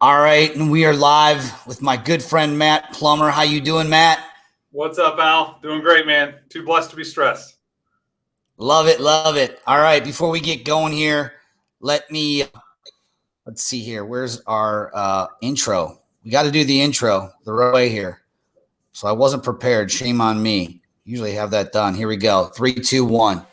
All right, and we are live with my good friend Matt Plumer. How you doing, Matt? What's up, Al? Doing great, man. Too blessed to be stressed. Love it, love it. All right, before we get going here, let's see here. Where's our intro? We got to do the intro the right way here. So I wasn't prepared. Shame on me. Usually have that done. Here we go. 3, 2, 1.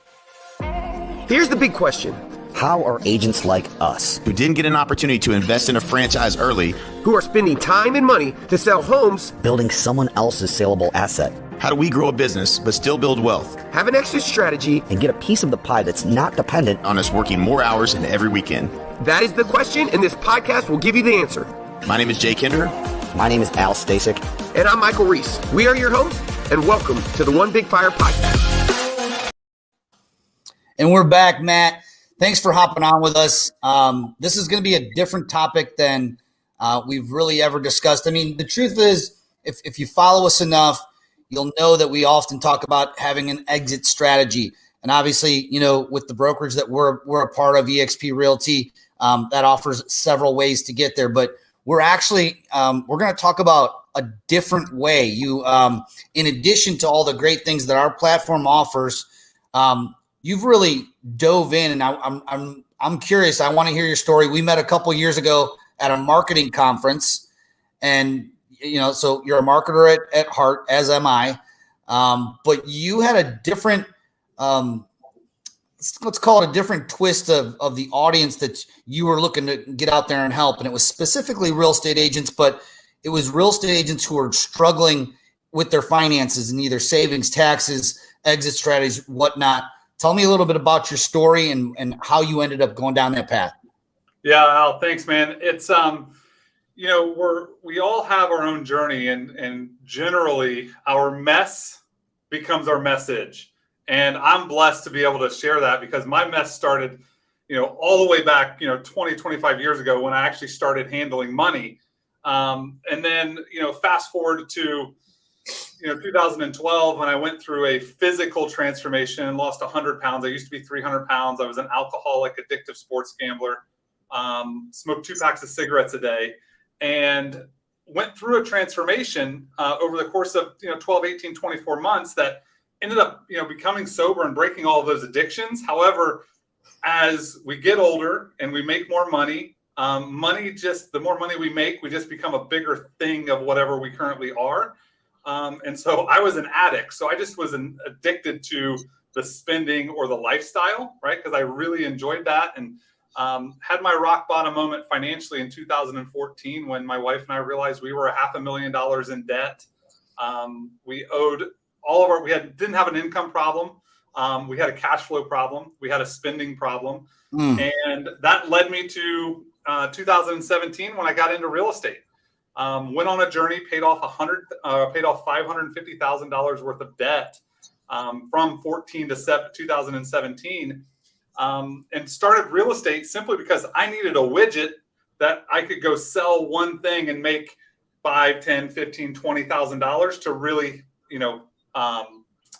Here's the big question. How are agents like us, who didn't get an opportunity to invest in a franchise early, who are spending time and money to sell homes, building someone else's saleable asset? How do we grow a business but still build wealth? Have an exit strategy and get a piece of the pie that's not dependent on us working more hours and every weekend? That is the question, and this podcast will give you the answer. My name is Jay Kinder. My name is Al Stasek. And I'm Michael Reese. We are your hosts, and welcome to the One Big Fire Podcast. And we're back, Matt. Thanks for hopping on with us. This is going to be a different topic than we've really ever discussed. I mean, the truth is, if you follow us enough, you'll know that we often talk about having an exit strategy. And obviously, you know, with the brokerage that we're a part of, eXpRealty, that offers several ways to get there. But we're actually we're going to talk about a different way. You, in addition to all the great things that our platform offers, you've really dove in, and I'm curious. I want to hear your story. We met a couple years ago at a marketing conference, and you know, so you're a marketer at heart, as am I. But you had a different, let's call it a different twist of the audience that you were looking to get out there and help, and it was specifically real estate agents, but it was real estate agents who are struggling with their finances and either savings, taxes, exit strategies, whatnot. Tell me a little bit about your story and how you ended up going down that path. Yeah, Al, thanks, man. It's you know, we all have our own journey, and generally our mess becomes our message. And I'm blessed to be able to share that because my mess started, you know, all the way back, 20, 25 years ago when I actually started handling money. And then, fast forward to 2012, when I went through a physical transformation, lost 100 pounds. I used to be 300 pounds. I was an alcoholic, addictive sports gambler, smoked 2 packs of cigarettes a day, and went through a transformation over the course of 12, 18, 24 months that ended up becoming sober and breaking all of those addictions. However, as we get older and we make more money, the more money we make, we just become a bigger thing of whatever we currently are. And so I was an addict. So I just was addicted to the spending or the lifestyle, right? Because I really enjoyed that, and had my rock bottom moment financially in 2014 when my wife and I realized we were $500,000 in debt. We owed didn't have an income problem. We had a cash flow problem. We had a spending problem. And that led me to 2017 when I got into real estate. Went on a journey, paid off $550,000 worth of debt from 14 to 2017, and started real estate simply because I needed a widget that I could go sell one thing and make $5, $10, $15, $20,000 to really,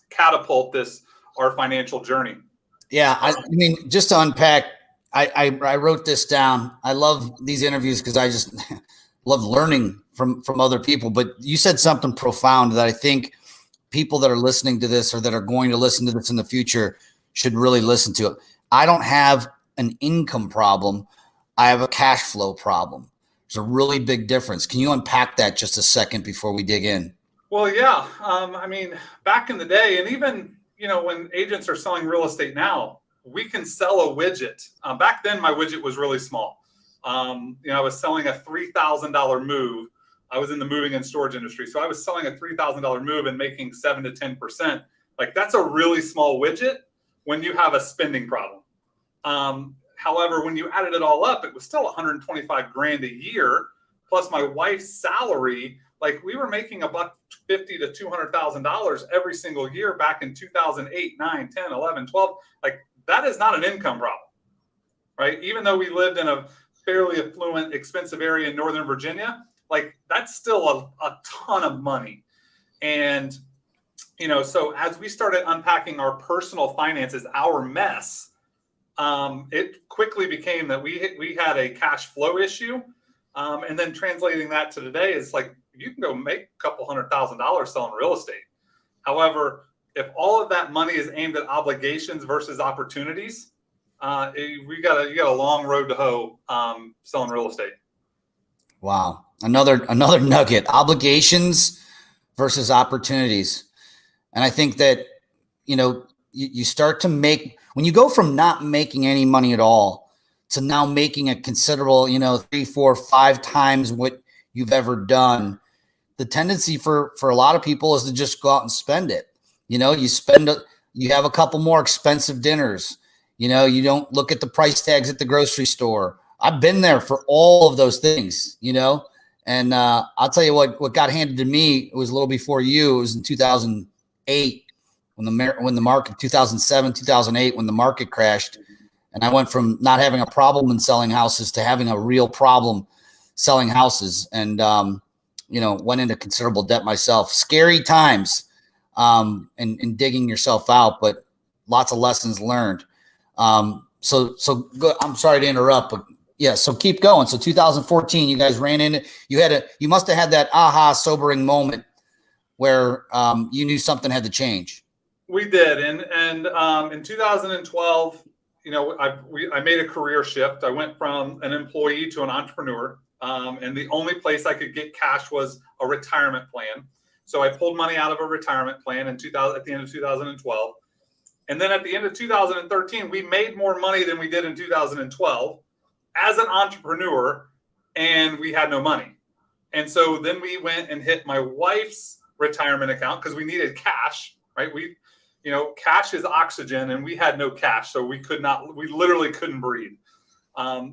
catapult our financial journey. Yeah, I mean, just to unpack, I wrote this down. I love these interviews because I just love learning from other people. But you said something profound that I think people that are listening to this or that are going to listen to this in the future should really listen to it. I don't have an income problem. I have a cash flow problem. There's a really big difference. Can you unpack that just a second before we dig in? Well, yeah. I mean, back in the day, and even, when agents are selling real estate now, we can sell a widget. Back then, my widget was really small. I was selling a $3,000 move. I was in the moving and storage industry. So I was selling a $3,000 move and making 7 to 10%. Like, that's a really small widget when you have a spending problem. However, when you added it all up, it was still $125 grand a year, plus my wife's salary. Like, we were making $150,000 to $200,000 every single year back in 2008, 9, 10, 11, 12. Like, that is not an income problem, right? Even though we lived in a fairly affluent, expensive area in Northern Virginia, like, that's still a ton of money. And, so as we started unpacking our personal finances, our mess, it quickly became that we had a cash flow issue. And then translating that to today is like, you can go make a couple $100,000 selling real estate. However, if all of that money is aimed at obligations versus opportunities, you got a long road to hoe selling real estate. Wow. Another nugget, obligations versus opportunities. And I think that, you start to make, when you go from not making any money at all to now making a considerable, 3, 4, 5 times what you've ever done, the tendency for a lot of people is to just go out and spend it. You have a couple more expensive dinners. You don't look at the price tags at the grocery store. I've been there for all of those things, and I'll tell you what got handed to me. It was a little before you. It was in 2008 when the market, 2007, 2008, when the market crashed. And I went from not having a problem in selling houses to having a real problem selling houses, and, went into considerable debt myself. Scary times, and digging yourself out, but lots of lessons learned. So good. I'm sorry to interrupt, but yeah, so keep going. So 2014, you guys ran in. You must have had that aha sobering moment where you knew something had to change. We did, and in 2012, I made a career shift. I went from an employee to an entrepreneur, and the only place I could get cash was a retirement plan. So I pulled money out of a retirement plan at the end of 2012. And then at the end of 2013, we made more money than we did in 2012 as an entrepreneur, and we had no money. And so then we went and hit my wife's retirement account because we needed cash, right? Cash is oxygen, and we had no cash. So we literally couldn't breathe.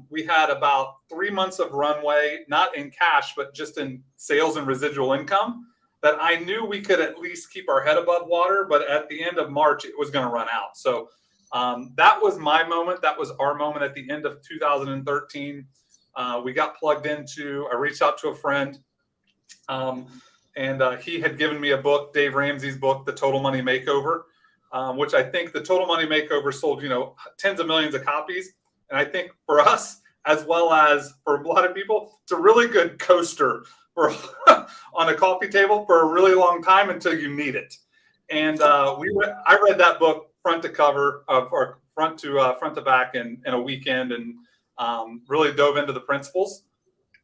We had about 3 months of runway, not in cash, but just in sales and residual income, that I knew we could at least keep our head above water. But at the end of March, it was going to run out. So that was my moment. That was our moment at the end of 2013. We got plugged I reached out to a friend, and he had given me a book, Dave Ramsey's book, The Total Money Makeover, which I think the Total Money Makeover sold, tens of millions of copies. And I think for us, as well as for a lot of people, it's a really good coaster for on a coffee table for a really long time until you need it. And I read that book front to cover, or front to back in a weekend, and really dove into the principles.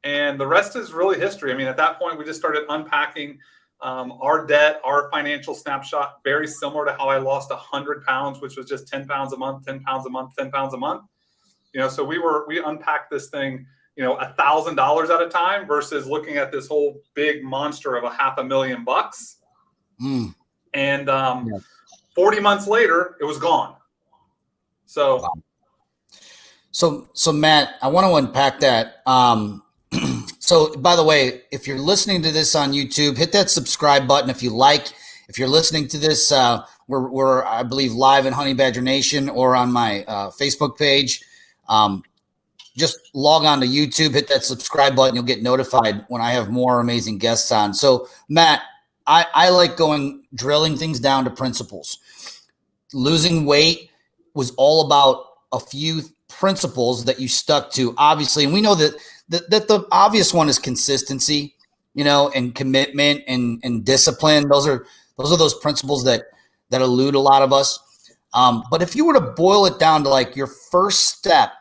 And the rest is really history. I mean, at that point, we just started unpacking our debt, our financial snapshot, very similar to how I lost 100 pounds, which was just 10 pounds a month, 10 pounds a month, 10 pounds a month. So we unpacked this thing, $1,000 at a time versus looking at this whole big monster of $500,000. And 40 months later, it was gone. So, wow. So Matt, I want to unpack that. So by the way, if you're listening to this on YouTube, hit that subscribe button. If you're listening to this, we're I believe live in Honey Badger Nation or on my Facebook page. Just log on to YouTube, hit that subscribe button. You'll get notified when I have more amazing guests on. So Matt, I like drilling things down to principles. Losing weight was all about a few principles that you stuck to, obviously. And we know that the obvious one is consistency, and commitment and discipline. Those are those principles that elude a lot of us. But if you were to boil it down to like your first step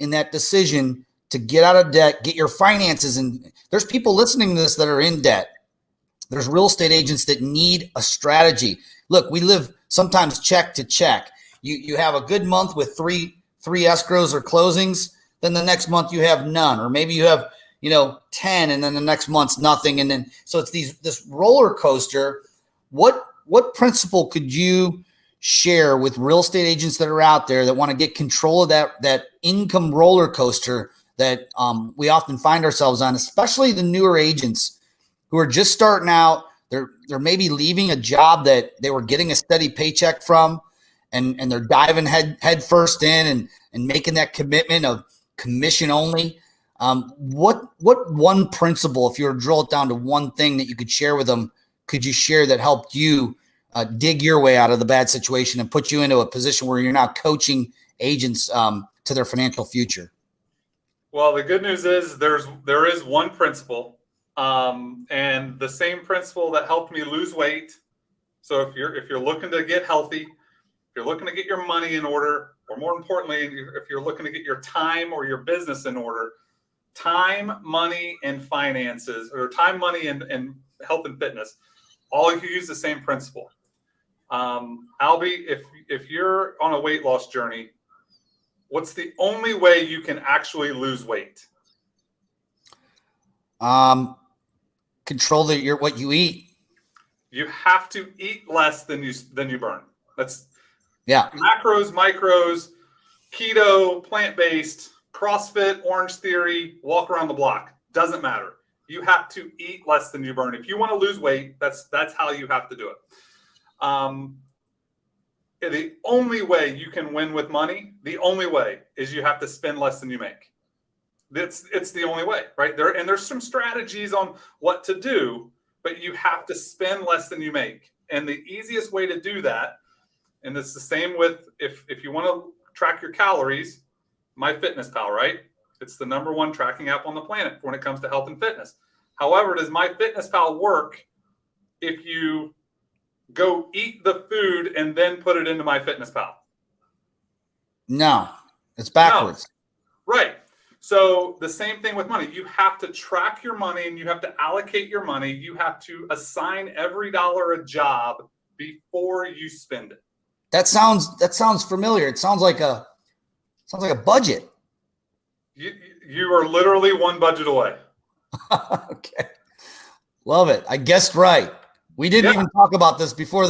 in that decision to get out of debt, get your finances, and there's people listening to this that are in debt. There's real estate agents that need a strategy. Look, we live sometimes check to check. You have a good month with three escrows or closings, then the next month you have none, or maybe you have 10, and then the next month's nothing, and then so it's this roller coaster. What principle could you share with real estate agents that are out there that want to get control of that income roller coaster that we often find ourselves on, especially the newer agents who are just starting out? They're maybe leaving a job that they were getting a steady paycheck from, and they're diving head first in and making that commitment of commission only. What one principle, if you were to drill it down to one thing that you could share with them, could you share that helped you dig your way out of the bad situation and put you into a position where you're now coaching agents to their financial future? Well, the good news is there is one principle, and the same principle that helped me lose weight. So if you're looking to get healthy, if you're looking to get your money in order, or more importantly, if you're looking to get your time or your business in order, time, money, and finances, or time, money, and health and fitness, all you use the same principle. Albie, if you're on a weight loss journey, what's the only way you can actually lose weight? Control what you eat. You have to eat less than you burn. That's macros, micros, keto, plant-based, CrossFit, Orange Theory, walk around the block. Doesn't matter. You have to eat less than you burn. If you want to lose weight, that's how you have to do it. The only way you can win with money, the only way is you have to spend less than you make. It's the only way, right? There's some strategies on what to do, but you have to spend less than you make. And the easiest way to do that, and it's the same with if you want to track your calories, MyFitnessPal, right? It's the #1 tracking app on the planet when it comes to health and fitness. However, does MyFitnessPal work if you go eat the food and then put it into MyFitnessPal? No, it's backwards. No. Right. So the same thing with money. You have to track your money and you have to allocate your money. You have to assign every dollar a job before you spend it. That sounds familiar. It sounds like a budget. You are literally one budget away. Okay. Love it. I guessed right. We didn't even talk about this before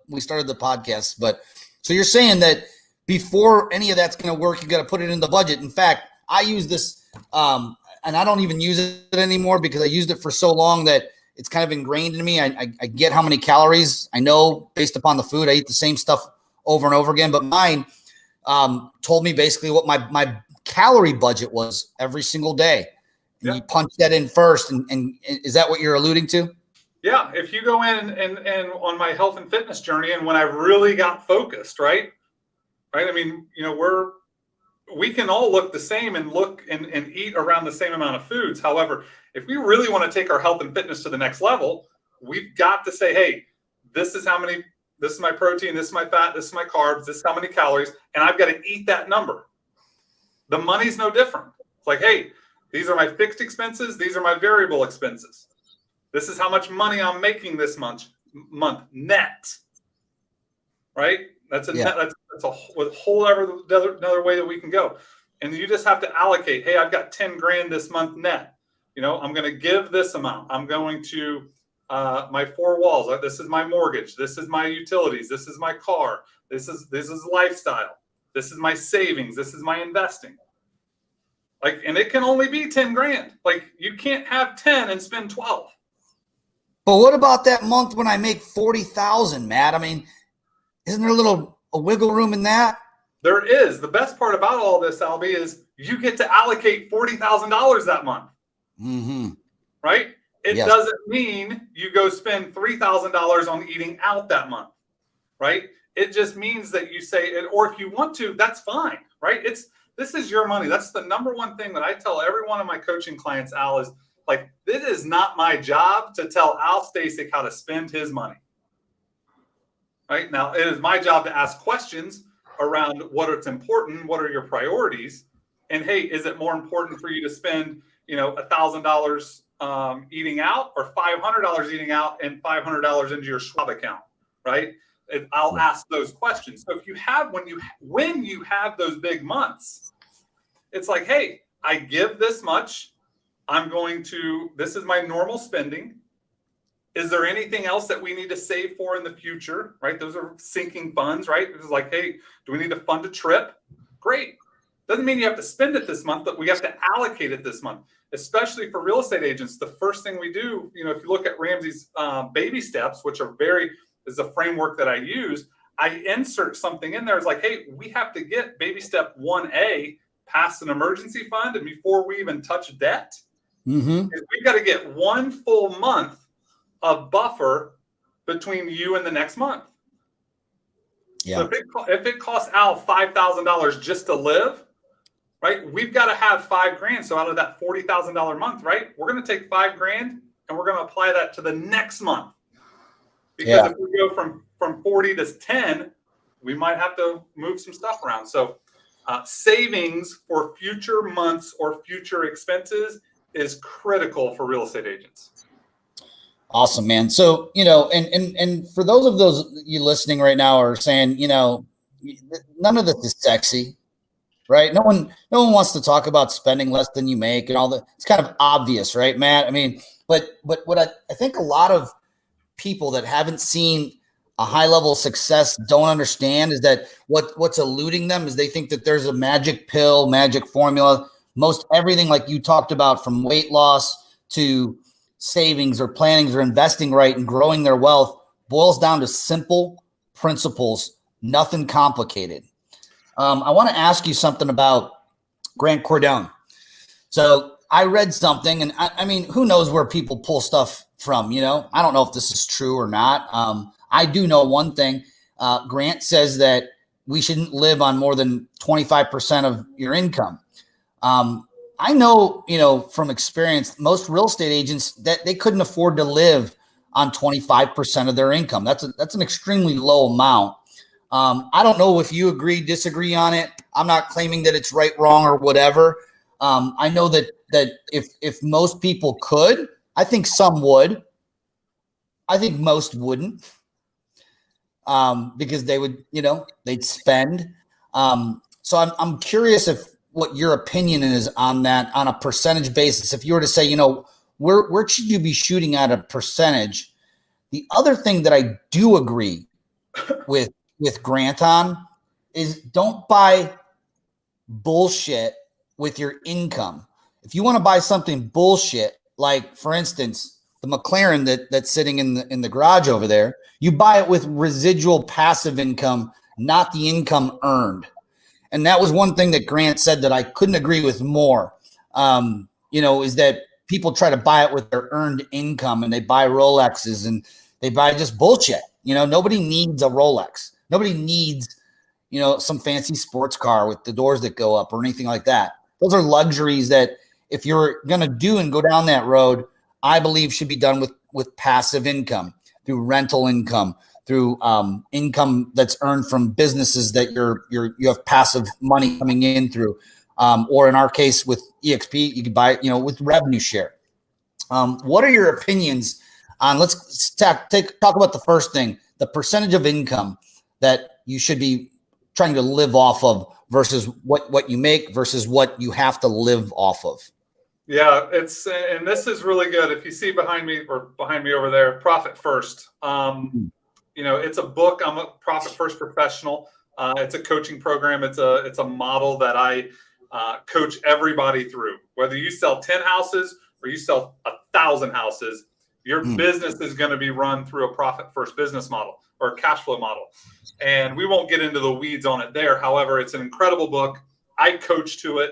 we started the podcast, but so you're saying that before any of that's going to work, you got to put it in the budget. In fact, I use this, and I don't even use it anymore because I used it for so long that it's kind of ingrained in me. I get how many calories I know based upon the food. I eat the same stuff over and over again, but mine told me basically what my calorie budget was every single day. And you punch that in first. And is that what you're alluding to? Yeah. If you go in and on my health and fitness journey, and when I really got focused, right? I mean, we can all look the same and look and eat around the same amount of foods. However, if we really want to take our health and fitness to the next level, we've got to say, hey, this is my protein, this is my fat, this is my carbs, this is how many calories, and I've got to eat that number. The money's no different. It's like, hey, these are my fixed expenses, these are my variable expenses. This is how much money I'm making this month net. Right? That's a whole another way that we can go. And you just have to allocate, hey, I've got 10 grand this month net. I'm going to give this amount. I'm going to my 4 walls. This is my mortgage. This is my utilities. This is my car. This is lifestyle. This is my savings. This is my investing. And it can only be 10 grand. You can't have 10 and spend 12. But what about that month when I make 40,000, Matt? I mean, isn't there a wiggle room in that? There is. The best part about all this, Albie, is you get to allocate $40,000 that month. Mm-hmm. Right? It doesn't mean you go spend $3,000 on eating out that month. Right? It just means that you say, or if you want to, that's fine. Right? This is your money. That's the #1 thing that I tell every one of my coaching clients, Al, is this is not my job to tell Al Stasek how to spend his money. Right? Now, it is my job to ask questions around what is important, what are your priorities, and hey, is it more important for you to spend, $1,000 eating out or $500 eating out and $500 into your Schwab account, right? I'll ask those questions. So when you have those big months, it's like, hey, I give this much. This is my normal spending. Is there anything else that we need to save for in the future, right? Those are sinking funds, right? It's like, hey, do we need to fund a trip? Great. Doesn't mean you have to spend it this month, but we have to allocate it this month, especially for real estate agents. The first thing we do, if you look at Ramsey's baby steps, which is a framework that I use, I insert something in there. It's like, hey, we have to get baby step 1A past an emergency fund. And before we even touch debt, we've got to get 1 full month of buffer between you and the next month. Yeah. So if it costs Al $5,000 just to live, right? We've got to have $5,000. So out of that $40,000 month, right? We're going to take $5,000 and we're going to apply that to the next month. Because if we go from 40 to 10, we might have to move some stuff around. So savings for future months or future expenses is critical for real estate agents. Awesome, man. So, and for those you listening right now are saying, none of this is sexy, right? No one wants to talk about spending less than you make and all that. It's kind of obvious, right, Matt? I mean, but what I think a lot of people that haven't seen a high level of success don't understand is that what's eluding them is they think that there's a magic pill, magic formula. Most everything, like you talked about, from weight loss to savings or plannings or investing right and growing their wealth, boils down to simple principles, nothing complicated. I want to ask you something about Grant Cardone. So I read something, and I mean, who knows where people pull stuff from, I don't know if this is true or not. I do know one thing. Grant says that we shouldn't live on more than 25% of your income. I know, from experience, most real estate agents that they couldn't afford to live on 25% of their income. That's an extremely low amount. I don't know if you agree, disagree on it. I'm not claiming that it's right, wrong, or whatever. I know that if most people could, I think some would. I think most wouldn't, because they would, they'd spend. So I'm curious what your opinion is on that on a percentage basis. If you were to say, where should you be shooting at a percentage? The other thing that I do agree with Grant on is don't buy bullshit with your income. If you want to buy something bullshit, like for instance, the McLaren that's sitting in the garage over there, you buy it with residual passive income, not the income earned. And that was one thing that Grant said that I couldn't agree with more, is that people try to buy it with their earned income, and they buy Rolexes and they buy just bullshit. Nobody needs a Rolex. Nobody needs, some fancy sports car with the doors that go up or anything like that. Those are luxuries that if you're going to do and go down that road, I believe should be done with passive income, through rental income, through income that's earned from businesses that you have passive money coming in through, or in our case with eXp, you could buy it, with revenue share. What are your opinions on? Let's talk about the first thing, the percentage of income that you should be trying to live off of versus what you make versus what you have to live off of. Yeah, and this is really good. If you see behind me over there, Profit First. It's a book. I'm a Profit First professional. It's a coaching program. It's a model that I coach everybody through. Whether you sell 10 houses or you sell 1,000 houses, your business is going to be run through a Profit First business model or a cash flow model. And we won't get into the weeds on it there. However, it's an incredible book. I coach to it.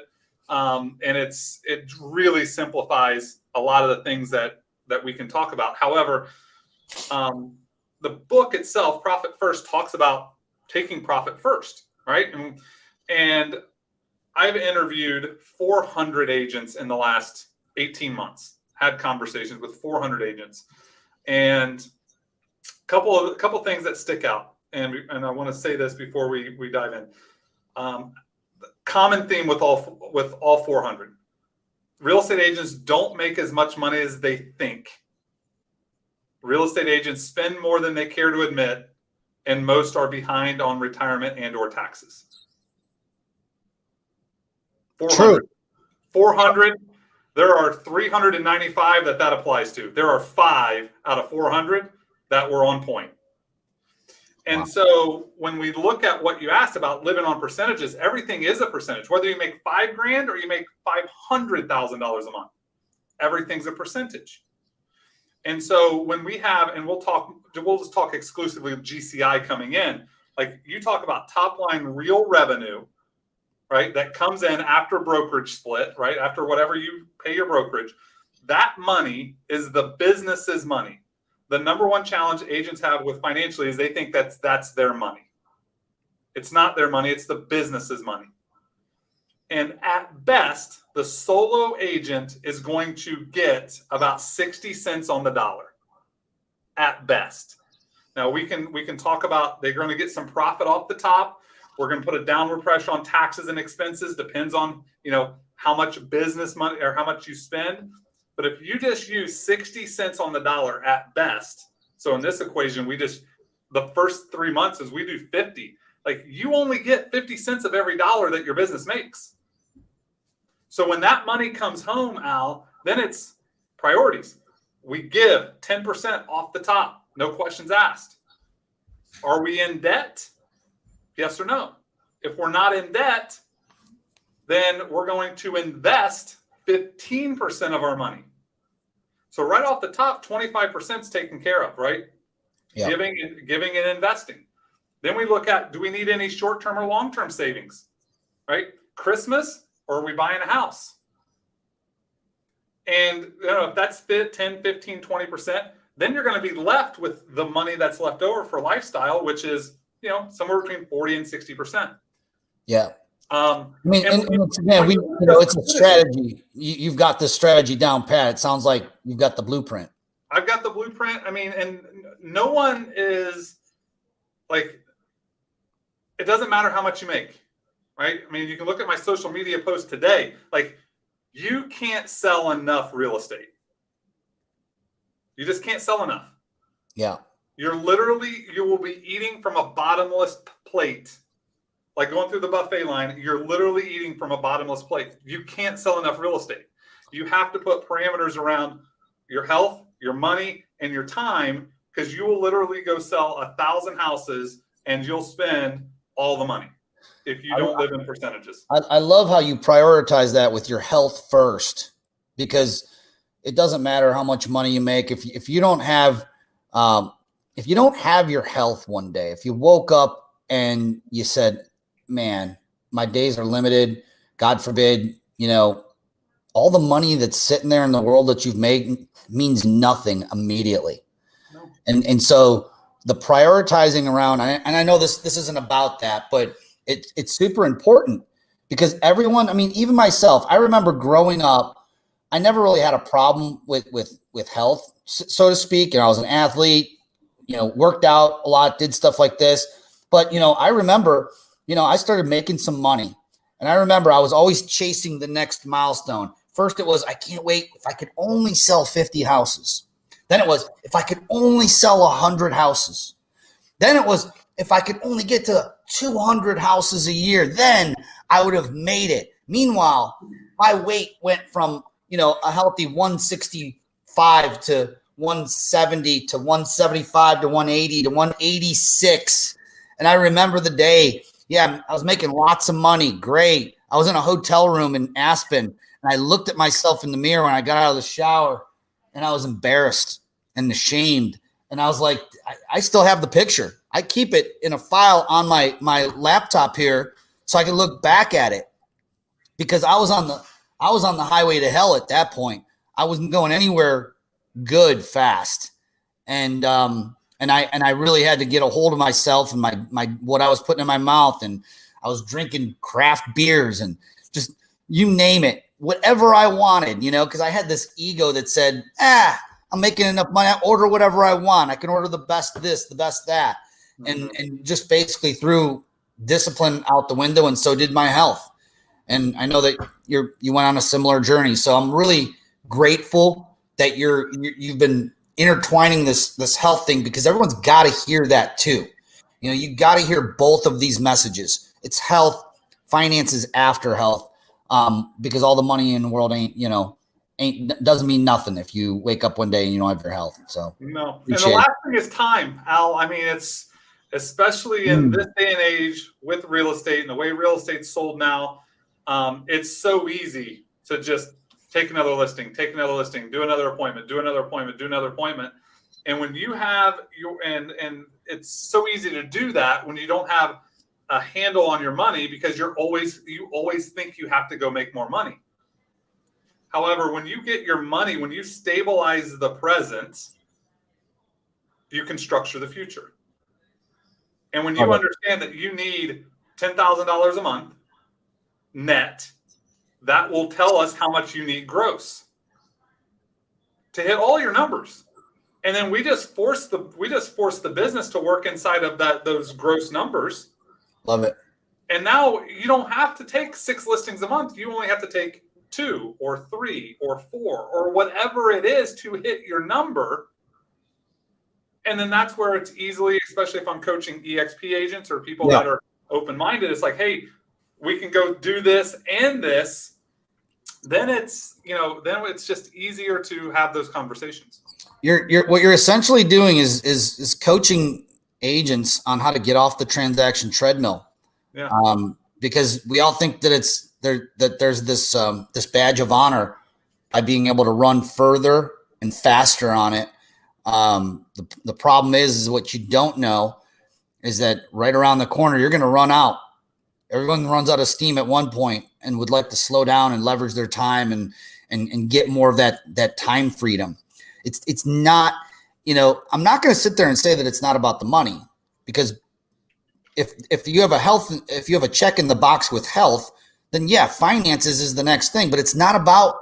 And it really simplifies a lot of the things that we can talk about. However, the book itself, Profit First, talks about taking profit first, right? And I've interviewed 400 agents in the last 18 months, had conversations with 400 agents, and a couple things that stick out. And I want to say this before we dive in. Common theme with all 400. Real estate agents don't make as much money as they think. Real estate agents spend more than they care to admit, and most are behind on retirement and or taxes. 400. 400. There are 395 that applies to. There are 5 out of 400 that were on point. And so when we look at what you asked about living on percentages, everything is a percentage. Whether you make $5,000 or you make $500,000 a month, everything's a percentage. And so when we have, and we'll just talk exclusively of GCI coming in, like you talk about top line real revenue, right? That comes in after brokerage split, right? After whatever you pay your brokerage, that money is the business's money. The number one challenge agents have with financially is they think that's their money. It's not their money. It's the business's money. And at best, the solo agent is going to get about 60 cents on the dollar at best. Now we can talk about they're going to get some profit off the top. We're going to put a downward pressure on taxes and expenses. Depends on, how much business money or how much you spend. But if you just use 60 cents on the dollar at best, so in this equation, the first 3 months is we do 50. Like you only get 50 cents of every dollar that your business makes. So when that money comes home, Al, then it's priorities. We give 10% off the top, no questions asked. Are we in debt? Yes or no? If we're not in debt, then we're going to invest 15% of our money. So right off the top, 25% is taken care of, right? Yeah. Giving and investing. Then we look at, do we need any short-term or long-term savings, right? Christmas, or are we buying a house? And if that's 10, 15, 20%, then you're going to be left with the money that's left over for lifestyle, which is, somewhere between 40 and 60%. Yeah. And it's a strategy. You've got this strategy down pat. It sounds like you've got the blueprint. I've got the blueprint. And no one is like, it doesn't matter how much you make, right? You can look at my social media post today. Like, you can't sell enough real estate. You just can't sell enough. Yeah. You will be eating from a bottomless plate. Like going through the buffet line, you're literally eating from a bottomless plate. You can't sell enough real estate. You have to put parameters around your health, your money, and your time, because you will literally go sell 1,000 houses and you'll spend all the money if you don't live in percentages. I love how you prioritize that with your health first, because it doesn't matter how much money you make. If you don't have your health one day, if you woke up and you said, man, my days are limited, God forbid, all the money that's sitting there in the world that you've made means nothing immediately. No. And so the prioritizing around, and I know this isn't about that, but it's super important, because everyone, even myself, I remember growing up, I never really had a problem with health, so to speak. I was an athlete, worked out a lot, did stuff like this. But, I remember, I started making some money, and I remember I was always chasing the next milestone. First it was, I can't wait if I could only sell 50 houses. Then it was, if I could only sell 100 houses. Then it was, if I could only get to 200 houses a year, then I would have made it. Meanwhile, my weight went from, a healthy 165 to 170 to 175 to 180 to 186. And I remember the day, I was making lots of money. Great. I was in a hotel room in Aspen, and I looked at myself in the mirror when I got out of the shower, and I was embarrassed and ashamed. And I was like, I still have the picture. I keep it in a file on my laptop here so I can look back at it, because I was on the highway to hell at that point. I wasn't going anywhere good fast. And I really had to get a hold of myself and my what I was putting in my mouth, and I was drinking craft beers and just, you name it, whatever I wanted, because I had this ego that said, I'm making enough money, I order whatever I want. I can order the best this, the best that. And just basically threw discipline out the window, and so did my health. And I know that you went on a similar journey. So I'm really grateful that you've been intertwining this health thing, because everyone's got to hear that too. You got to hear both of these messages. It's health, finances after health, because all the money in the world doesn't mean nothing if you wake up one day and you don't have your health. So no. And the last thing is time, Al. It's especially in this day and age with real estate and the way real estate's sold now. It's so easy to just take another listing, do another appointment, do another appointment. And when you have and it's so easy to do that when you don't have a handle on your money, because you always think you have to go make more money. However, when you get your money, when you stabilize the present, you can structure the future. And when you understand that you need $10,000 a month net that will tell us how much you need gross to hit all your numbers. And then we just force the business to work inside of those gross numbers. Love it. And now you don't have to take 6 listings a month. You only have to take 2 or 3 or 4 or whatever it is to hit your number. And then that's where it's easily, especially if I'm coaching EXP agents or people that are open-minded, it's like, hey, we can go do this and this. Then it's just easier to have those conversations. What you're essentially doing is coaching agents on how to get off the transaction treadmill. Yeah. Because we all think that there's this badge of honor by being able to run further and faster on it. The problem is what you don't know is that right around the corner, you're going to run out. Everyone runs out of steam at one point and would like to slow down and leverage their time and get more of that time freedom. It's not, I'm not going to sit there and say that it's not about the money, because if you have a check in the box with health, then yeah, finances is the next thing, but it's not about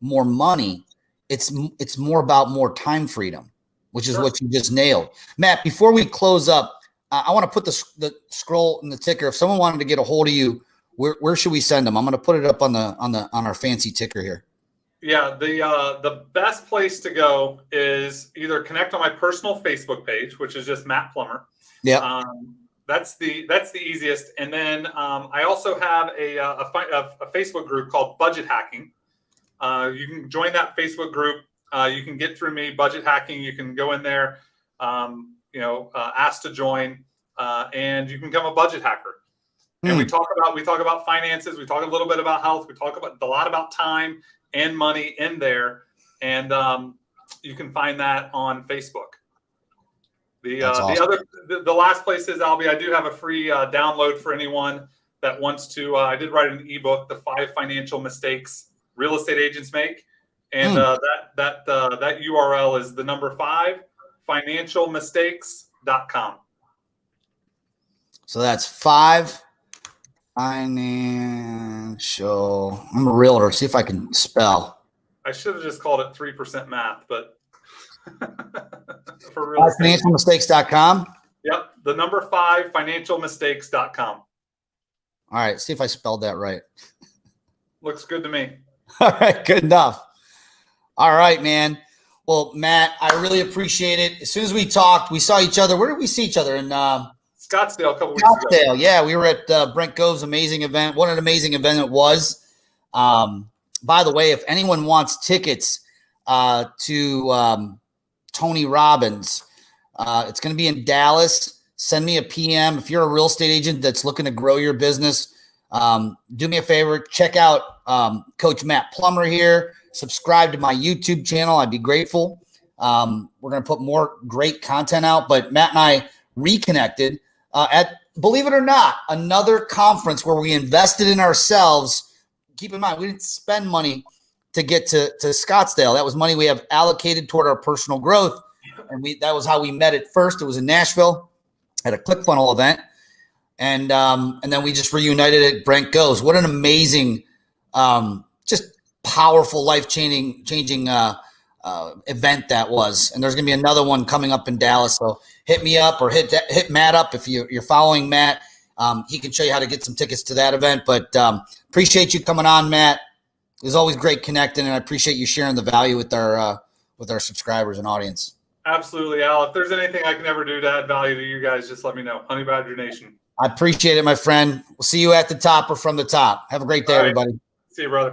more money. It's more about more time freedom, which is what you just nailed. Matt, before we close up, I want to put the scroll in the ticker. If someone wanted to get a hold of you, where should we send them? I'm going to put it up on our fancy ticker here. Yeah, the best place to go is either connect on my personal Facebook page, which is just Matt Plumer. Yeah. That's the easiest. And then I also have a Facebook group called Budget Hacking. You can join that Facebook group. You can get through me, Budget Hacking. You can go in there, ask to join, and you can become a budget hacker. And we talk about finances. We talk a little bit about health. We talk a lot about time and money in there. And you can find that on Facebook. The last place is I do have a free download for anyone that wants to. I did write an ebook, The 5 Financial Mistakes Real Estate Agents Make, and that URL is the number 5 financialmistakes.com. So that's 5 financial. I'm a realtor. See if I can spell. I should have just called it 3% math, but. For real estate. Financialmistakes.com. Yep. The number 5 financialmistakes.com. All right. See if I spelled that right. Looks good to me. All right. Good enough. All right, man. Well, Matt, I really appreciate it. As soon as we talked, we saw each other. Where did we see each other? In Scottsdale a couple weeks ago. Scottsdale. Yeah. We were at Brent Gove's amazing event. What an amazing event it was. By the way, if anyone wants tickets to Tony Robbins, it's going to be in Dallas. Send me a PM. If you're a real estate agent that's looking to grow your business, do me a favor. Check out Coach Matt Plumer here. Subscribe to my YouTube channel. I'd be grateful. We're going to put more great content out. But Matt and I reconnected at, believe it or not, another conference where we invested in ourselves. Keep in mind, we didn't spend money to get to Scottsdale. That was money we have allocated toward our personal growth. And that was how we met at first. It was in Nashville at a ClickFunnels event. And then we just reunited at Brent Goes. What an amazing, just powerful, life-changing event that was. And there's going to be another one coming up in Dallas. So hit me up or hit Matt up if you're following Matt. He can show you how to get some tickets to that event. But appreciate you coming on, Matt. It was always great connecting, and I appreciate you sharing the value with our subscribers and audience. Absolutely, Al. If there's anything I can ever do to add value to you guys, just let me know. Honey Badger Nation. I appreciate it, my friend. We'll see you at the top or from the top. Have a great day, everybody. See you, brother.